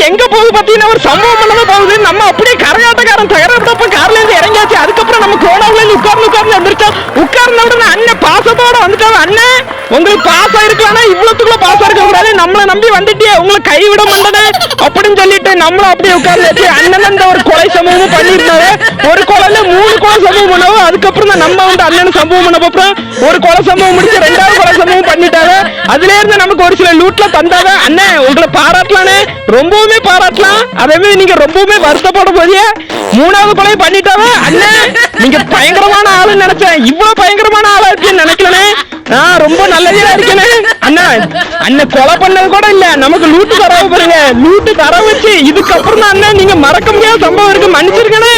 எங்க போகுது பாத்தீங்கன்னா ஒரு சம்பவம் பண்ணதான் போகுது. நம்ம அப்படியே கரகாட்டக்காரன் தகரத்தப்ப கார்ல இருந்து இறங்கியாச்சு. அதுக்கப்புறம் நம்ம கோடாவுல உட்கார்ந்து வந்துருச்சோம். உட்கார்ந்த உடனே அண்ணன் பாசத்தோட வந்துட்டாங்க. அண்ணன் உங்களுக்கு பாசம் இருக்கலாம், இவ்வளவுக்குள்ள பாசம் இருக்க கூடாது, நம்மளை நம்பி வந்துட்டியே, உங்களை கைவிட மாட்டேனே அப்படின்னு சொல்லிட்டு நம்மளும் அப்படியே உட்கார்ந்து அண்ணன் அந்த ஒரு கொலை சம்பவமும் பண்ணிருந்தாரு. ஒரு கொலையில 3 கொலை சம்பவம் பண்ணவும் அதுக்கப்புறம் தான் நம்ம வந்து அண்ணன் சம்பவம் பண்ண அப்புறம் ஒரு கொலை சம்பவம் முடிச்சு 2வது கொலை சம்பவம் பண்ணிட்டாங்க. அதுல இருந்து நமக்கு ஒரு சில லூட்ல தந்தாங்க. அண்ணன் உங்களை பாராட்டலானே, ரொம்பவுமே பாராட்டலாம். அதே மாதிரி நீங்க ரொம்பவுமே வருத்தப்பட போதிய 3வது கொலை பண்ணிட்டாங்க. அண்ணன் நீங்க பயங்கரமான ஆளுன்னு நினைச்சேன், இவ்வளவு பயங்கரமான ஆளா இருக்குன்னு நினைக்கலனே. ரொம்ப நல்லதா இருக்கேனே. அண்ணன் கொலை பண்ணது கூட இல்ல, நமக்கு லூட்டு தரவு பாருங்க, லூட்டு தர வச்சு இதுக்கப்புறம் தான் அண்ணன் நீங்க மறக்க முடியாத சம்பவம் இருக்கு, மன்னிச்சிருக்கேனே.